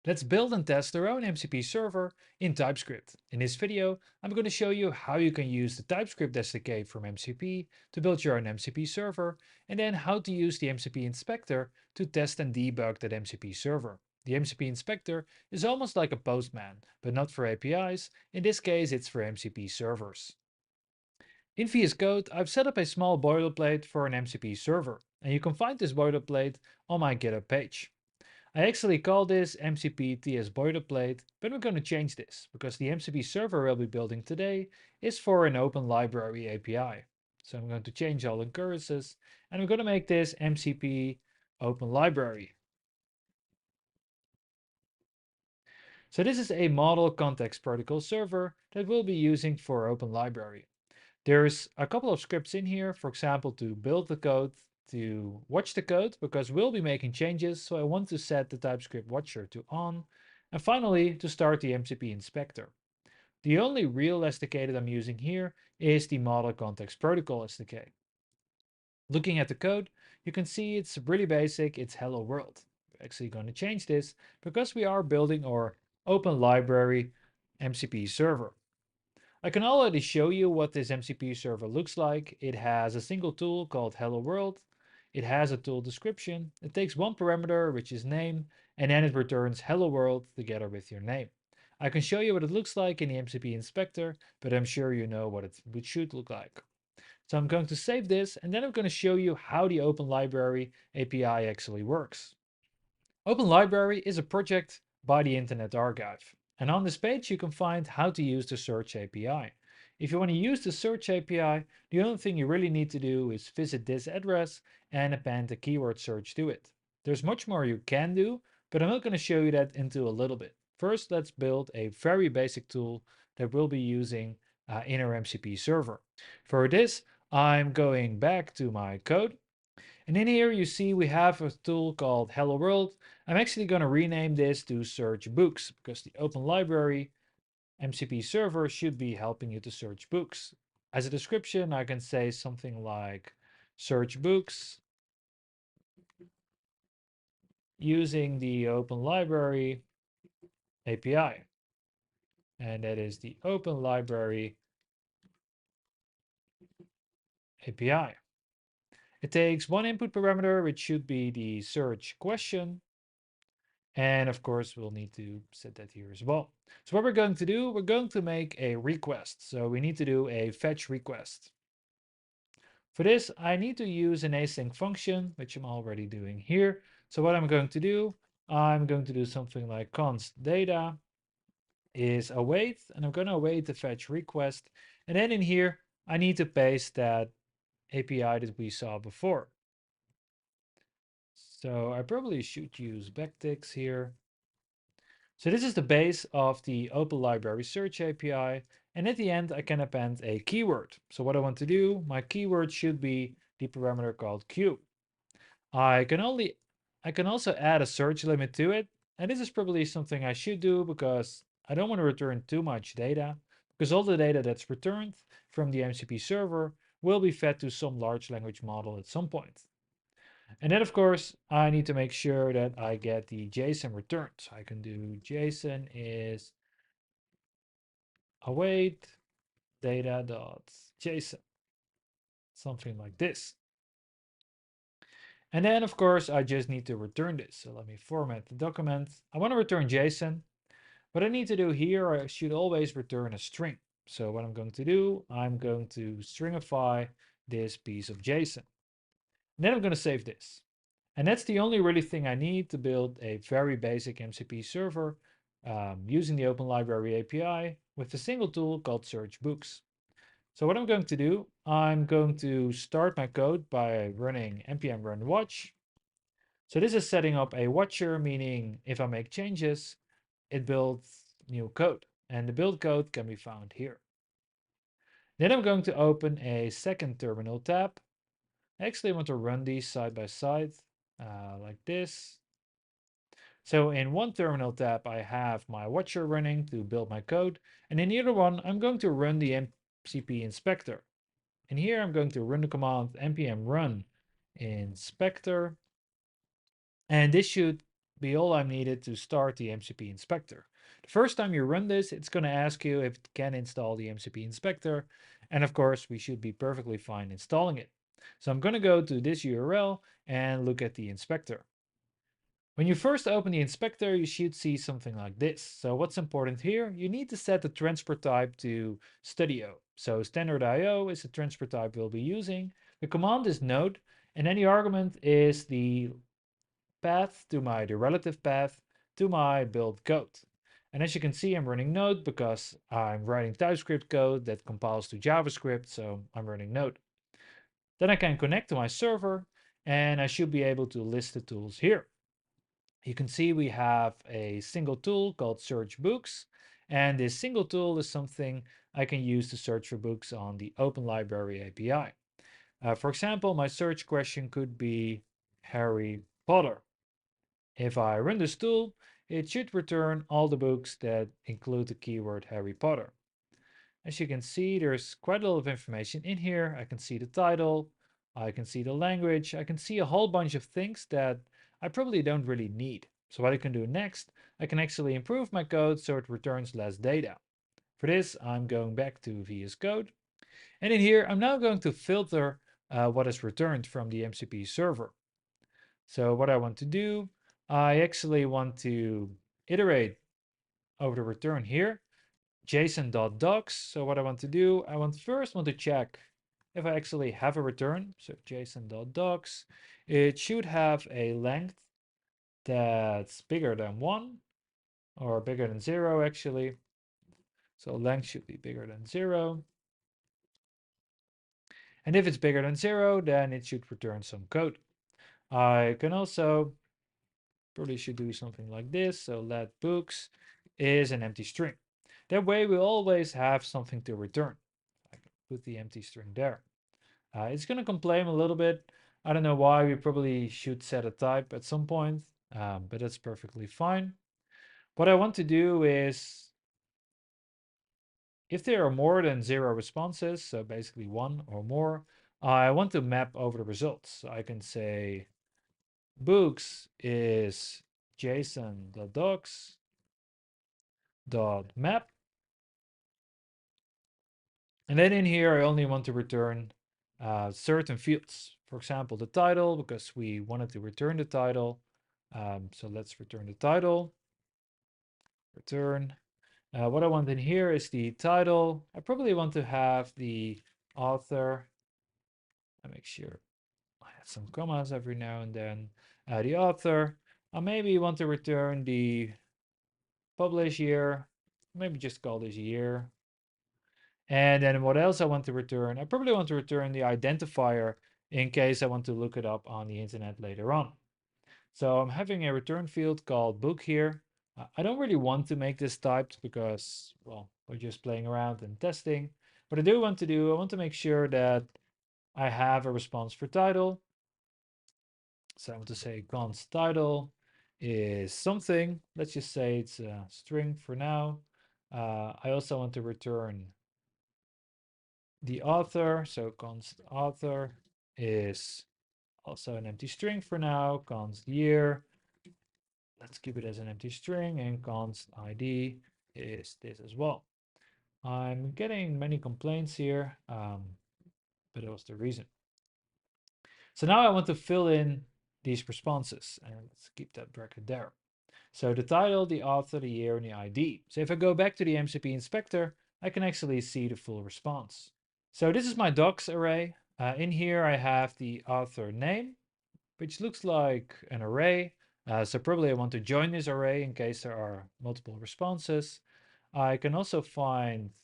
Let's build and test our own MCP server in TypeScript. In this video, I'm going to show you how you can use the TypeScript SDK from MCP to build your own MCP server, and then how to use the MCP Inspector to test and debug that MCP server. The MCP Inspector is almost like a postman, but not for APIs. In this case, it's for MCP servers. In VS Code, I've set up a small boilerplate for an MCP server, and you can find this boilerplate on my GitHub page. I actually call this MCP TS boilerplate, but we're going to change this because the MCP server we'll be building today is for an open library API. So I'm going to change all incurrences and we're going to make this MCP open library. So this is a model context protocol server that we'll be using for open library. There's a couple of scripts in here, for example, to build the code, to watch the code, because we'll be making changes, so I want to set the TypeScript watcher to on, and finally, to start the MCP inspector. The only real SDK that I'm using here is the Model Context Protocol SDK. Looking at the code, you can see it's really basic, it's hello world. We're actually going to change this because we are building our open library MCP server. I can already show you what this MCP server looks like. It has a single tool called Hello World. It has a tool description. It takes one parameter, which is name, and then it returns Hello World together with your name. I can show you what it looks like in the MCP Inspector, but I'm sure you know what it should look like. So I'm going to save this, and then I'm going to show you how the Open Library API actually works. Open Library is a project by the Internet Archive. And on this page, you can find how to use the Search API. If you want to use the Search API, the only thing you really need to do is visit this address and append a keyword search to it. There's much more you can do, but I'm not going to show you that into a little bit. First, let's build a very basic tool that we'll be using in our MCP server. For this, I'm going back to my code. And in here you see we have a tool called Hello World. I'm actually going to rename this to Search Books because the Open Library MCP server should be helping you to search books. As a description, I can say something like search books using the Open Library API. And that is the Open Library API. It takes one input parameter, which should be the search question. And of course, we'll need to set that here as well. So what we're going to do, we're going to make a request. So we need to do a fetch request. For this, I need to use an async function, which I'm already doing here. So what I'm going to do, I'm going to do something like const data is await, and I'm going to await the fetch request. And then in here, I need to paste that API that we saw before. So I probably should use backticks here. So this is the base of the Open Library Search API. And at the end, I can append a keyword. So what I want to do, my keyword should be the parameter called Q. I can also add a search limit to it. And this is probably something I should do because I don't want to return too much data, because all the data that's returned from the MCP server will be fed to some large language model at some point. And then of course, I need to make sure that I get the JSON returned. So I can do JSON is await data.json, something like this. And then of course, I just need to return this. So let me format the document. I want to return JSON. What I need to do here, I should always return a string. So what I'm going to do, I'm going to stringify this piece of JSON. And then I'm going to save this. And that's the only really thing I need to build a very basic MCP server using the Open Library API with a single tool called Search Books. So what I'm going to do, I'm going to start my code by running npm run watch. So this is setting up a watcher, meaning if I make changes, it builds new code. And the build code can be found here. Then I'm going to open a second terminal tab. Actually, I want to run these side by side like this. So in one terminal tab, I have my watcher running to build my code. And in the other one, I'm going to run the MCP Inspector. And here I'm going to run the command npm run inspector. And this should be all I'm needed to start the MCP Inspector. The first time you run this, it's going to ask you if it can install the MCP Inspector. And of course, we should be perfectly fine installing it. So I'm going to go to this URL and look at the inspector. When you first open the inspector, you should see something like this. So what's important here? You need to set the transport type to Studio. So standard IO is the transport type we'll be using. The command is node, and then the argument is the path to the relative path to my build code. And as you can see, I'm running Node because I'm writing TypeScript code that compiles to JavaScript, so I'm running Node. Then I can connect to my server, and I should be able to list the tools here. You can see we have a single tool called Search Books, and this single tool is something I can use to search for books on the Open Library API. For example, my search question could be Harry Potter. If I run this tool, it should return all the books that include the keyword Harry Potter. As you can see, there's quite a lot of information in here. I can see the title, I can see the language, I can see a whole bunch of things that I probably don't really need. So what I can do next, I can actually improve my code so it returns less data. For this, I'm going back to VS Code. And in here, I'm now going to filter what is returned from the MCP server. So what I want to do, I actually want to iterate over the return here, json.docs. So what I want to do, I first want to check if I actually have a return. So json.docs, it should have a length that's bigger than 1 or bigger than 0 actually. So length should be bigger than 0. And if it's bigger than 0, then it should return some code. I can also probably should do something like this. So let books is an empty string. That way we always have something to return. I can put the empty string there. It's going to complain a little bit. I don't know why. We probably should set a type at some point, but that's perfectly fine. What I want to do is, if there are more than 0 responses, so basically 1 or more, I want to map over the results. So I can say books is json.docs.map. And then in here, I only want to return certain fields. For example, the title, because we wanted to return the title. So let's return the title. Return. What I want in here is the title. I probably want to have the author. I make sure I add some commas every now and then. The author. I maybe want to return the publish year. Maybe just call this year. And then what else I want to return? I probably want to return the identifier in case I want to look it up on the internet later on. So I'm having a return field called book here. I don't really want to make this typed because, well, we're just playing around and testing. What I do want to do, I want to make sure that I have a response for title. So I want to say const title is something. Let's just say it's a string for now. I also want to return the author. So const author is also an empty string for now. Const year, let's keep it as an empty string, and const ID is this as well. I'm getting many complaints here, but that was the reason. So now I want to fill in these responses, and let's keep that bracket there. So the title, the author, the year, and the ID. So if I go back to the MCP Inspector, I can actually see the full response. So this is my docs array. In here I have the author name, which looks like an array. So probably I want to join this array in case there are multiple responses. I can also find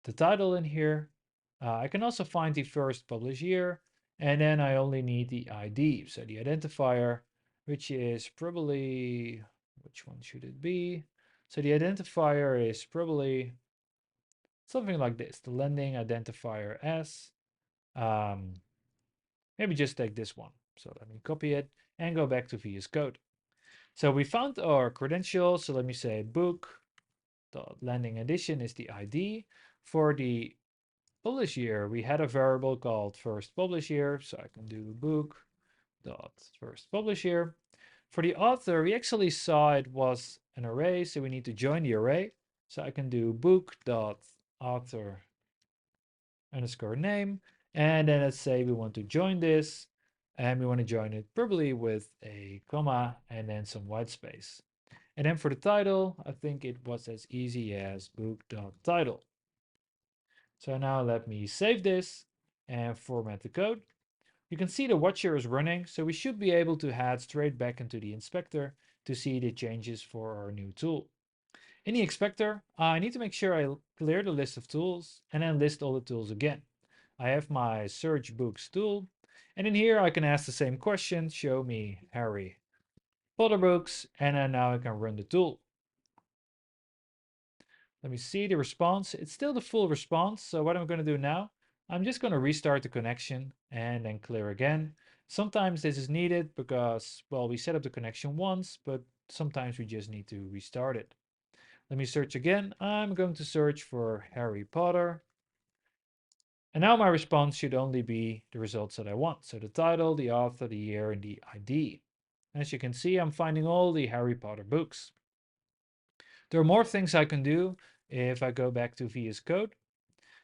the title in here. I can also find the first published year, and then I only need the ID, so the identifier, which is probably, which one should it be? So the identifier is probably something like this, the lending identifier S. Maybe just take this one. So let me copy it and go back to VS Code. So we found our credentials. So let me say book dot landing edition is the ID. For the publish year, we had a variable called first publish year. So I can do book dot first publish year. For the author, we actually saw it was an array, so we need to join the array. So I can do book.author underscore name. And then let's say we want to join this, and we want to join it probably with a comma and then some white space. And then for the title, I think it was as easy as book.title. So now let me save this and format the code. You can see the watcher is running, so we should be able to head straight back into the inspector to see the changes for our new tool. In the inspector, I need to make sure I clear the list of tools and then list all the tools again. I have my search books tool, and in here I can ask the same question, show me Harry Potter books, and then now I can run the tool. Let me see the response. It's still the full response. So what I'm going to do now, I'm just going to restart the connection and then clear again. Sometimes this is needed because, well, we set up the connection once, but sometimes we just need to restart it. Let me search again. I'm going to search for Harry Potter. And now my response should only be the results that I want. So the title, the author, the year, and the ID. As you can see, I'm finding all the Harry Potter books. There are more things I can do if I go back to VS Code.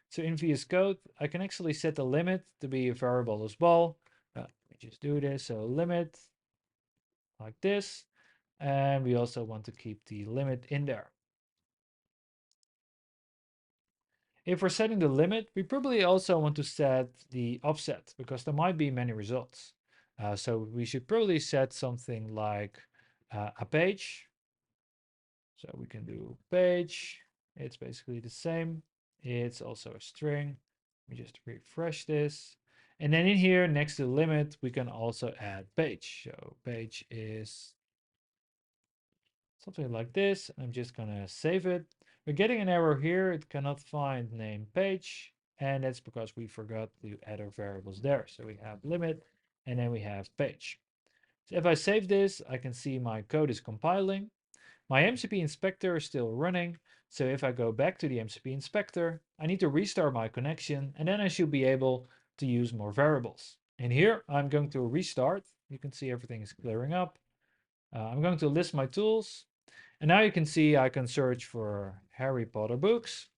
So in VS Code, I can actually set the limit to be a variable as well. Let me just do this. So limit like this. And we also want to keep the limit in there. If we're setting the limit, we probably also want to set the offset because there might be many results. So we should probably set something like a page. So we can do page. It's basically the same. It's also a string. We just refresh this. And then in here, next to the limit, we can also add page. So page is something like this. I'm just gonna save it. We're getting an error here. It cannot find name page. And that's because we forgot to add our variables there. So we have limit and then we have page. So if I save this, I can see my code is compiling. My MCP inspector is still running. So if I go back to the MCP inspector, I need to restart my connection and then I should be able to use more variables. And here I'm going to restart. You can see everything is clearing up. I'm going to list my tools. And now you can see I can search for Harry Potter books.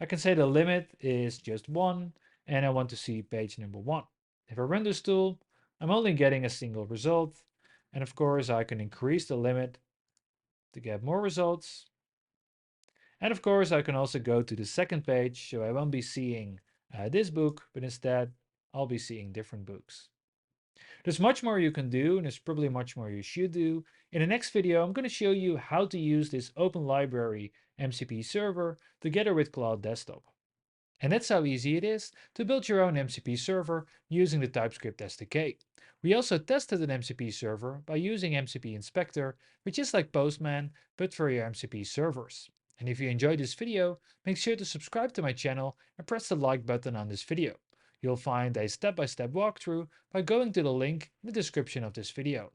I can say the limit is just 1 and I want to see page number 1. If I run this tool, I'm only getting a single result. And of course I can increase the limit to get more results. And of course I can also go to the second page, so I won't be seeing this book, but instead I'll be seeing different books. There's much more you can do, and there's probably much more you should do. In the next video, I'm going to show you how to use this open library MCP server together with Claude Desktop. And that's how easy it is to build your own MCP server using the TypeScript SDK. We also tested an MCP server by using MCP Inspector, which is like Postman, but for your MCP servers. And if you enjoyed this video, make sure to subscribe to my channel and press the like button on this video. You'll find a step-by-step walkthrough by going to the link in the description of this video.